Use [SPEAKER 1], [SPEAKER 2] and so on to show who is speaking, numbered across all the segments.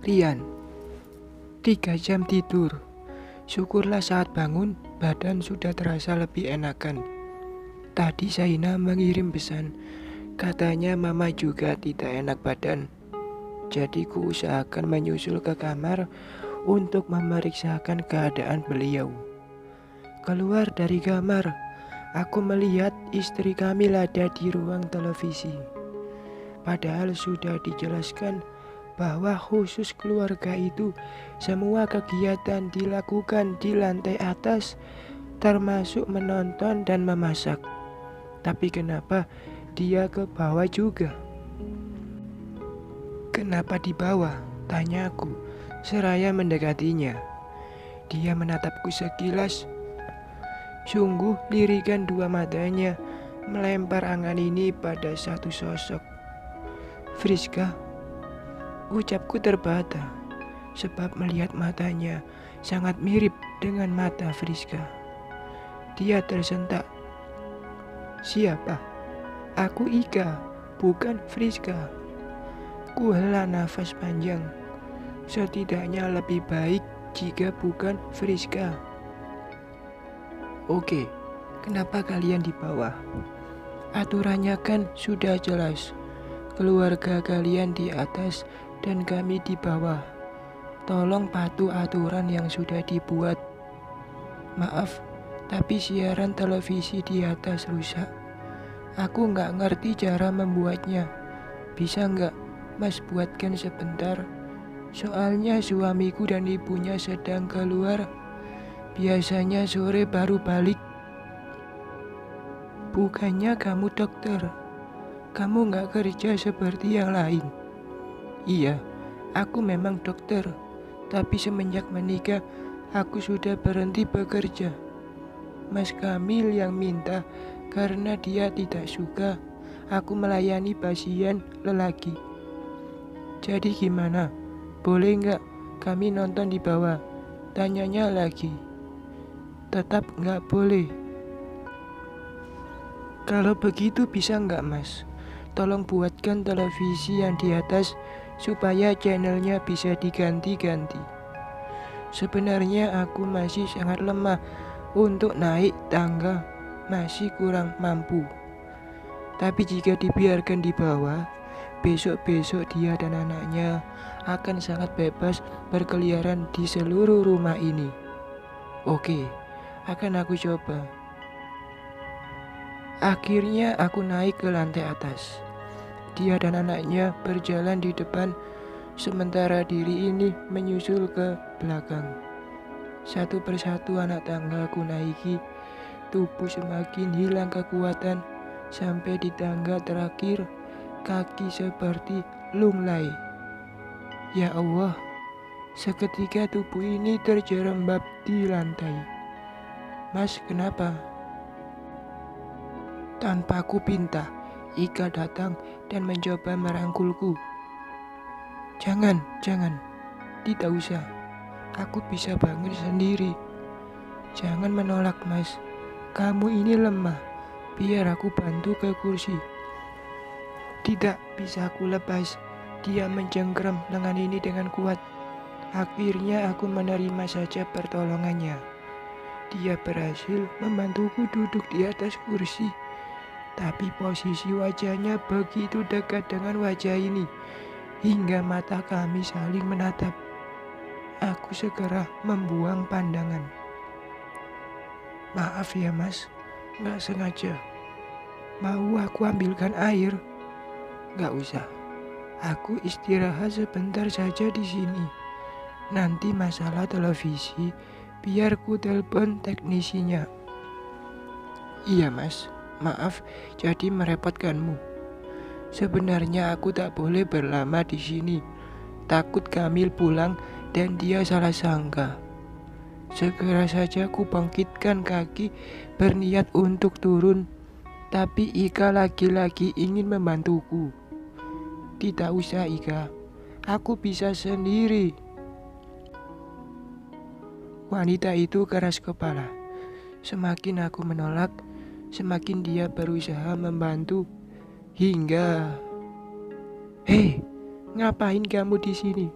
[SPEAKER 1] Rian, 3 jam tidur. Syukurlah saat bangun, badan sudah terasa lebih enakan. Tadi Saina mengirim pesan, katanya mama juga tidak enak badan. Jadi ku usahakan menyusul ke kamar untuk memeriksakan keadaan beliau. Keluar dari kamar, aku melihat istri Kamil ada di ruang televisi. Padahal sudah dijelaskan bahwa khusus keluarga itu semua kegiatan dilakukan di lantai atas, termasuk menonton dan memasak. Tapi kenapa dia ke bawah juga? Kenapa di bawah? Tanyaku, seraya mendekatinya. Dia menatapku sekilas. Sungguh lirikan dua matanya melempar angan ini pada satu sosok. Friska, ucapku terbata, sebab melihat matanya sangat mirip dengan mata Friska. Dia tersentak. Siapa? Aku Ika, bukan Friska. Ku hela nafas panjang. Setidaknya lebih baik jika bukan Friska. Oke, kenapa kalian di bawah? Aturannya kan sudah jelas. Keluarga kalian di atas dan kami di bawah. Tolong patuh aturan yang sudah dibuat. Maaf, tapi siaran televisi di atas rusak. Aku nggak ngerti cara membuatnya. Bisa nggak Mas buatkan sebentar? Soalnya suamiku dan ibunya sedang keluar. Biasanya sore baru balik. Bukannya kamu dokter? Kamu nggak kerja seperti yang lain? Iya, aku memang dokter. Tapi semenjak menikah, aku sudah berhenti bekerja. Mas Kamil yang minta karena dia tidak suka aku melayani pasien lelaki. Jadi gimana? Boleh nggak kami nonton di bawah? Tanyanya lagi. Tetap nggak boleh. Kalau begitu bisa nggak Mas? Tolong buatkan televisi yang di atas supaya channelnya bisa diganti-ganti. Sebenarnya aku masih sangat lemah untuk naik tangga, masih kurang mampu. Tapi jika dibiarkan di bawah, besok-besok dia dan anaknya akan sangat bebas berkeliaran di seluruh rumah ini. Oke, akan aku coba. Akhirnya aku naik ke lantai atas. Dia dan anaknya berjalan di depan, sementara diri ini menyusul ke belakang. Satu persatu anak tangga aku naiki, tubuh semakin hilang kekuatan, sampai di tangga terakhir, kaki seperti lunglai. Ya Allah, seketika tubuh ini terjerembab di lantai. Mas, kenapa? Tanpa aku pinta, Ika datang dan mencoba merangkulku. Jangan, tidak usah. Aku bisa bangun sendiri. Jangan menolak, Mas. Kamu ini lemah. Biar aku bantu ke kursi. Tidak bisa aku lepas. Dia mencengkram lengan ini dengan kuat. Akhirnya aku menerima saja pertolongannya. Dia berhasil membantuku duduk di atas kursi. Tapi posisi wajahnya begitu dekat dengan wajah ini, hingga mata kami saling menatap. Aku segera membuang pandangan. Maaf ya Mas, gak sengaja. Mau aku ambilkan air? Gak usah. Aku istirahat sebentar saja di sini. Nanti masalah televisi, biar ku telepon teknisinya. Iya Mas. Maaf, jadi merepotkanmu. Sebenarnya aku tak boleh berlama di sini. Takut Kamil pulang dan dia salah sangka. Segera saja ku bangkitkan kaki, berniat untuk turun. Tapi Ika lagi-lagi ingin membantuku. Tidak usah Ika, aku bisa sendiri. Wanita itu keras kepala. Semakin aku menolak, semakin dia berusaha membantu, hingga, Hei, ngapain kamu di sini?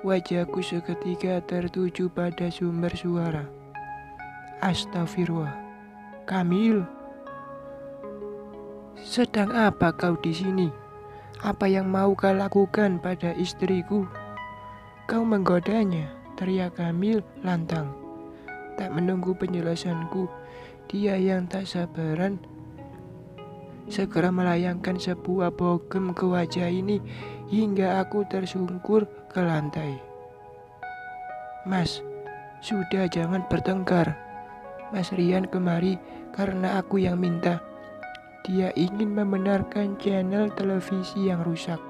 [SPEAKER 1] Wajahku seketika tertuju pada sumber suara. Astagfirullah. Kamil, sedang apa kau di sini? Apa yang mau kau lakukan pada istriku? Kau menggodanya, teriak Kamil lantang. Tak menunggu penjelasanku, dia yang tak sabaran segera melayangkan sebuah bogem ke wajah ini hingga aku tersungkur ke lantai. Mas, sudah jangan bertengkar. Mas Rian kemari karena aku yang minta. Dia ingin membenarkan channel televisi yang rusak.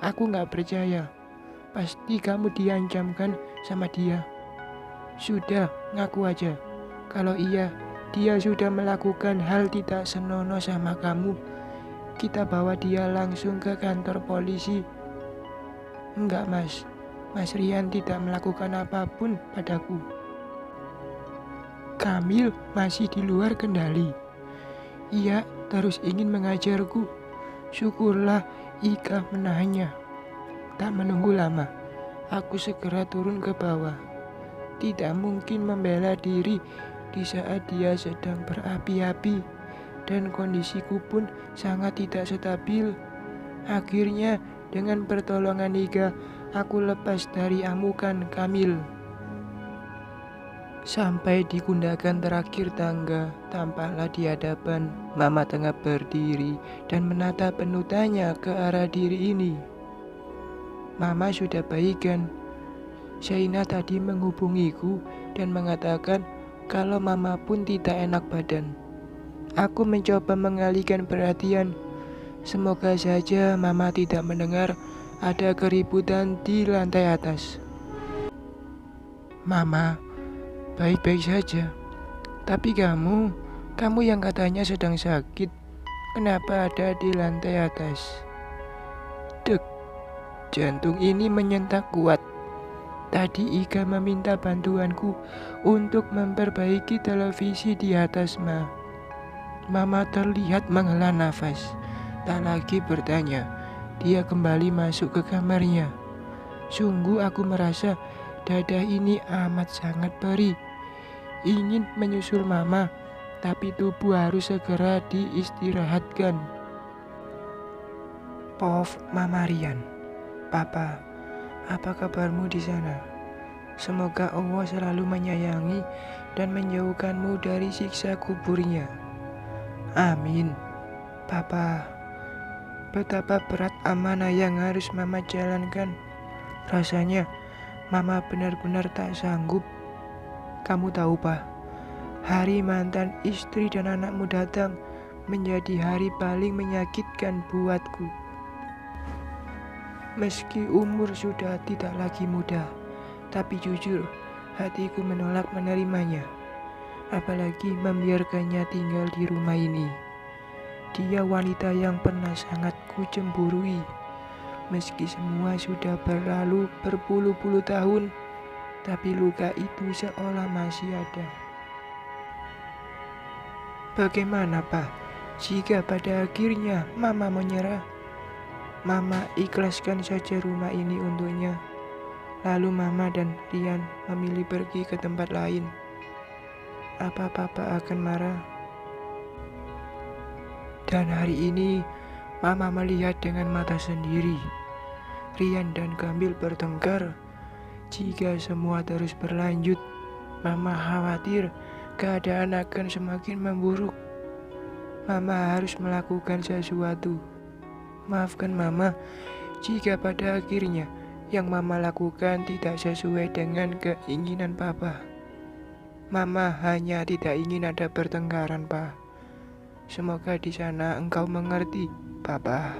[SPEAKER 1] Aku gak percaya. Pasti kamu diancamkan sama dia. Sudah, ngaku aja. Kalau iya, dia sudah melakukan hal tidak senonoh sama kamu. Kita bawa dia langsung ke kantor polisi. Enggak, Mas. Mas Rian tidak melakukan apapun padaku. Kamil masih di luar kendali. Ia terus ingin mengajarku. Syukurlah Ika menahannya. Tak menunggu lama, aku segera turun ke bawah. Tidak mungkin membela diri di saat dia sedang berapi-api dan kondisiku pun sangat tidak stabil. Akhirnya dengan pertolongan Ika, aku lepas dari amukan Kamil. Sampai di gundakan terakhir tangga, tampaklah di hadapan Mama tengah berdiri dan menatap penuh tanya ke arah diri ini. Mama sudah baikan. Shaina tadi menghubungiku dan mengatakan kalau Mama pun tidak enak badan. Aku mencoba mengalihkan perhatian. Semoga saja Mama tidak mendengar ada keributan di lantai atas. Mama, baik-baik saja. Tapi kamu yang katanya sedang sakit, kenapa ada di lantai atas? Dek, jantung ini menyentak kuat. Tadi Ika meminta bantuanku untuk memperbaiki televisi di atas, Ma. Mama terlihat menghela nafas. Tak lagi bertanya, dia kembali masuk ke kamarnya. Sungguh aku merasa dada ini amat sangat perih. Ingin menyusul Mama, tapi tubuh harus segera diistirahatkan. Pof, Mama Rian. Papa, apa kabarmu di sana? Semoga Allah selalu menyayangi dan menjauhkanmu dari siksa kuburnya. Amin. Papa, betapa berat amanah yang harus Mama jalankan. Rasanya Mama benar-benar tak sanggup. Kamu tahu, Pak, hari mantan istri dan anakmu datang menjadi hari paling menyakitkan buatku. Meski umur sudah tidak lagi muda, tapi jujur hatiku menolak menerimanya. Apalagi membiarkannya tinggal di rumah ini. Dia wanita yang pernah sangat kucemburui. Meski semua sudah berlalu berpuluh-puluh tahun, tapi luka itu seolah masih ada. Bagaimana, Pak, jika pada akhirnya Mama menyerah? Mama ikhlaskan saja rumah ini untuknya. Lalu Mama dan Rian memilih pergi ke tempat lain. Apa Papa akan marah? Dan hari ini Mama melihat dengan mata sendiri. Rian dan Kamil bertengkar. Jika semua terus berlanjut, Mama khawatir keadaan akan semakin memburuk. Mama harus melakukan sesuatu. Maafkan Mama jika pada akhirnya yang Mama lakukan tidak sesuai dengan keinginan Papa. Mama hanya tidak ingin ada pertengkaran, Pak. Semoga di sana engkau mengerti, Papa.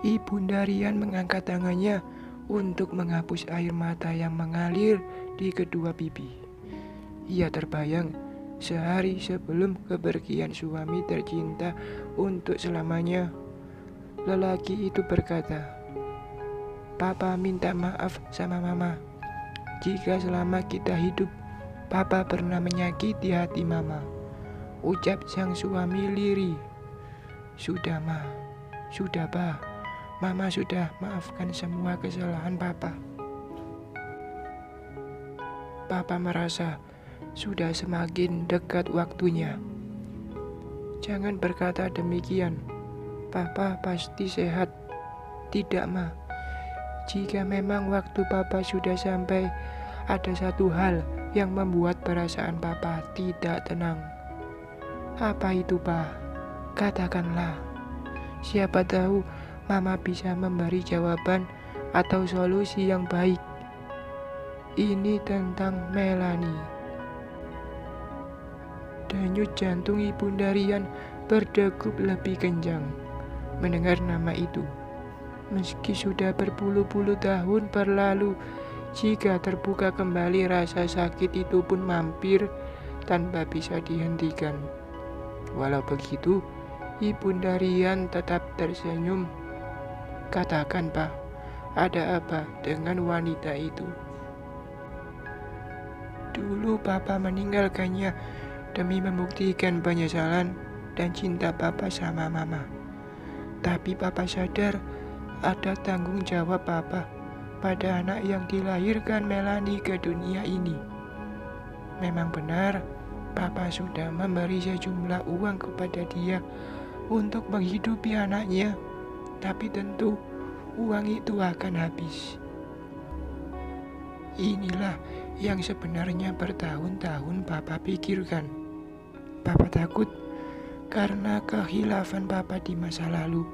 [SPEAKER 1] Ibunda Rian mengangkat tangannya untuk menghapus air mata yang mengalir di kedua pipi. Ia terbayang sehari sebelum kepergian suami tercinta untuk selamanya. Lelaki itu berkata, Papa minta maaf sama Mama jika selama kita hidup Papa pernah menyakiti hati Mama. Ucap sang suami lirih. Sudah, Ma. Sudah, Pa. Mama sudah maafkan semua kesalahan Papa. Papa merasa sudah semakin dekat waktunya. Jangan berkata demikian. Papa pasti sehat. Tidak, Ma. Jika memang waktu Papa sudah sampai, ada satu hal yang membuat perasaan Papa tidak tenang. Apa itu, Pak? Katakanlah. Siapa tahu Mama bisa memberi jawaban atau solusi yang baik. Ini tentang Melanie. Denyut jantung Ibunda Rian berdegup lebih kencang mendengar nama itu. Meski sudah berpuluh-puluh tahun berlalu, jika terbuka kembali rasa sakit itu pun mampir tanpa bisa dihentikan. Walau begitu, Ibunda Rian tetap tersenyum. Katakan, Pak, ada apa dengan wanita itu? Dulu Papa meninggalkannya demi membuktikan penyesalan dan cinta Papa sama Mama. Tapi Papa sadar ada tanggung jawab Papa pada anak yang dilahirkan Melanie ke dunia ini. Memang benar, Papa sudah memberi sejumlah uang kepada dia untuk menghidupi anaknya, tapi tentu uang itu akan habis. Inilah yang sebenarnya bertahun-tahun Papa pikirkan. Papa takut karena kehilafan Papa di masa lalu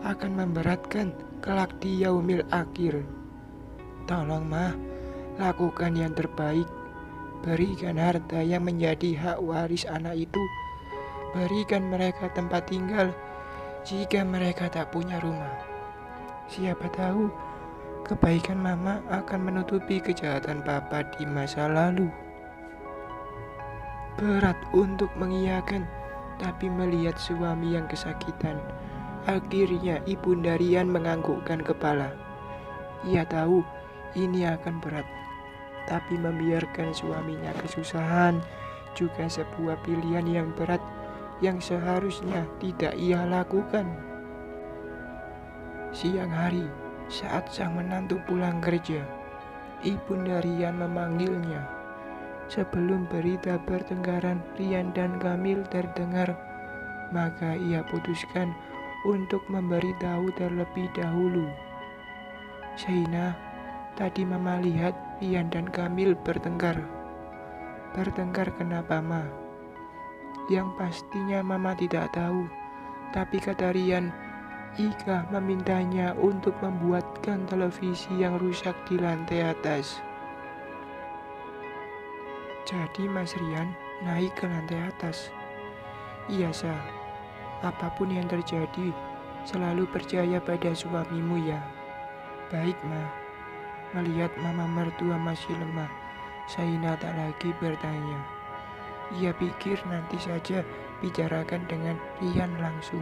[SPEAKER 1] akan memberatkan kelak di yaumil akhir. Tolong, Ma, lakukan yang terbaik. Berikan harta yang menjadi hak waris anak itu. Berikan mereka tempat tinggal jika mereka tak punya rumah. Siapa tahu kebaikan Mama akan menutupi kejahatan Papa di masa lalu. Berat untuk mengiyakan, tapi melihat suami yang kesakitan, akhirnya Ibunda Rian menganggukkan kepala. Ia tahu ini akan berat, tapi membiarkan suaminya kesusahan juga sebuah pilihan yang berat yang seharusnya tidak ia lakukan. Siang hari, saat sang menantu pulang kerja, Ibunda Rian memanggilnya. Sebelum berita pertengkaran Rian dan Kamil terdengar, maka ia putuskan untuk memberitahu terlebih dahulu. Shaina, tadi Mama lihat Rian dan Kamil bertengkar. Bertengkar kenapa, Ma? Yang pastinya Mama tidak tahu, tapi kata Rian, Ika memintanya untuk membuatkan televisi yang rusak di lantai atas. Jadi Mas Rian naik ke lantai atas. Iya, Sa. Apapun yang terjadi, selalu percaya pada suamimu ya. Baik, Ma. Melihat Mama mertua masih lemah, Shaina tak lagi bertanya. Ia pikir nanti saja bicarakan dengan Rian langsung.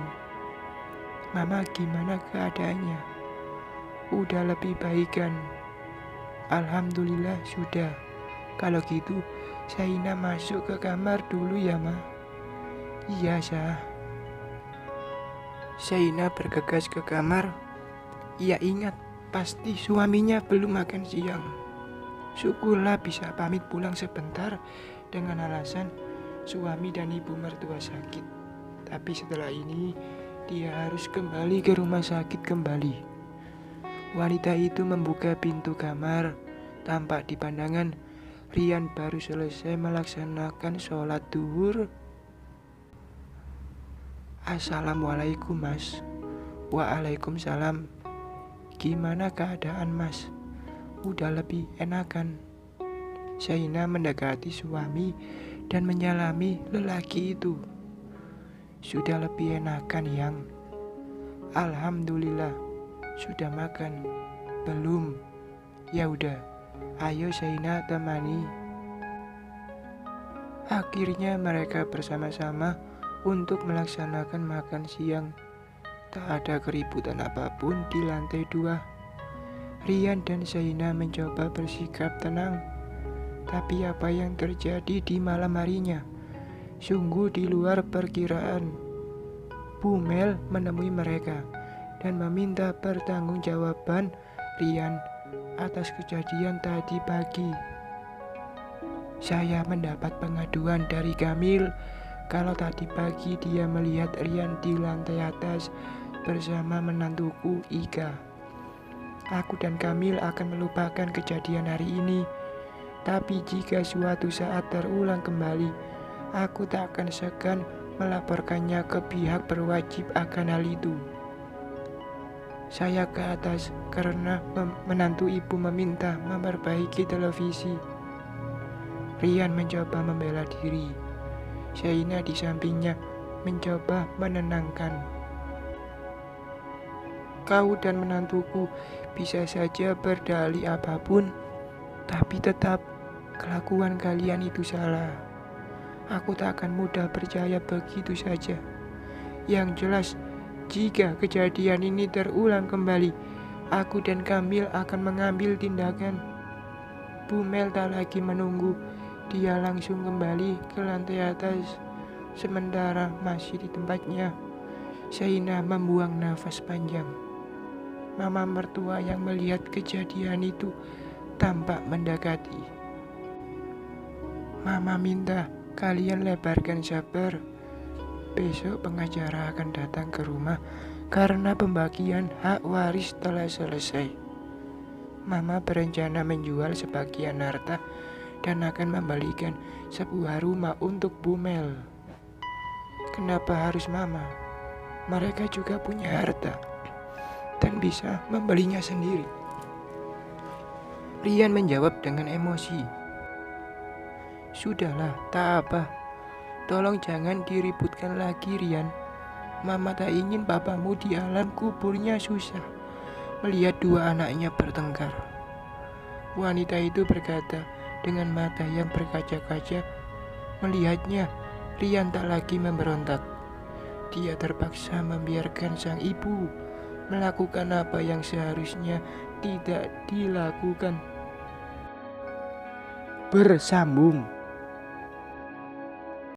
[SPEAKER 1] Mama gimana keadaannya? Udah lebih baik kan? Alhamdulillah sudah. Kalau gitu, Shaina masuk ke kamar dulu ya, Ma. Iya, Sah. Shaina bergegas ke kamar. Ia ingat pasti suaminya belum makan siang. Syukurlah bisa pamit pulang sebentar dengan alasan suami dan ibu mertua sakit. Tapi setelah ini dia harus kembali ke rumah sakit kembali. Wanita itu membuka pintu kamar. Tampak di pandangan Rian baru selesai melaksanakan sholat duhur. Assalamualaikum, Mas. Waalaikumsalam. Gimana keadaan, Mas? Udah lebih enakan? Shaina mendekati suami dan menyalami lelaki itu. Sudah lebih enakan, Yang. Alhamdulillah. Sudah makan? Belum. Ya udah, ayo Shaina temani. Akhirnya mereka bersama-sama untuk melaksanakan makan siang. Tak ada keributan apapun di lantai 2. Rian dan Shaina mencoba bersikap tenang. Tapi apa yang terjadi di malam harinya sungguh di luar perkiraan. Bu Mel menemui mereka dan meminta pertanggungjawaban Rian atas kejadian tadi pagi. Saya mendapat pengaduan dari Kamil kalau tadi pagi dia melihat Rian di lantai atas bersama menantuku Ika. Aku dan Kamil akan melupakan kejadian hari ini, tapi jika suatu saat terulang kembali, aku tak akan segan melaporkannya ke pihak berwajib akan hal itu. Saya ke atas karena menantu ibu meminta memperbaiki televisi. Rian mencoba membela diri. Shaina di sampingnya mencoba menenangkan. Kau dan menantuku bisa saja berdalih apapun, tapi tetap kelakuan kalian itu salah. Aku tak akan mudah percaya begitu saja. Yang jelas, jika kejadian ini terulang kembali, aku dan Kamil akan mengambil tindakan. Bu Mel tak lagi menunggu. Dia langsung kembali ke lantai atas. Sementara masih di tempatnya, Shaina membuang nafas panjang. Mama mertua yang melihat kejadian itu tampak mendekati. Mama minta kalian lebarkan sabar. Besok pengacara akan datang ke rumah karena pembagian hak waris telah selesai. Mama berencana menjual sebagian harta dan akan membalikan sebuah rumah untuk Bu Mel. Kenapa harus Mama? Mereka juga punya harta dan bisa membelinya sendiri. Rian menjawab dengan emosi. Sudahlah, tak apa. Tolong jangan diributkan lagi, Rian. Mama tak ingin papamu di alam kuburnya susah melihat dua anaknya bertengkar. Wanita itu berkata dengan mata yang berkaca-kaca. Melihatnya, Rian tak lagi memberontak. Dia terpaksa membiarkan sang ibu melakukan apa yang seharusnya tidak dilakukan. Bersambung.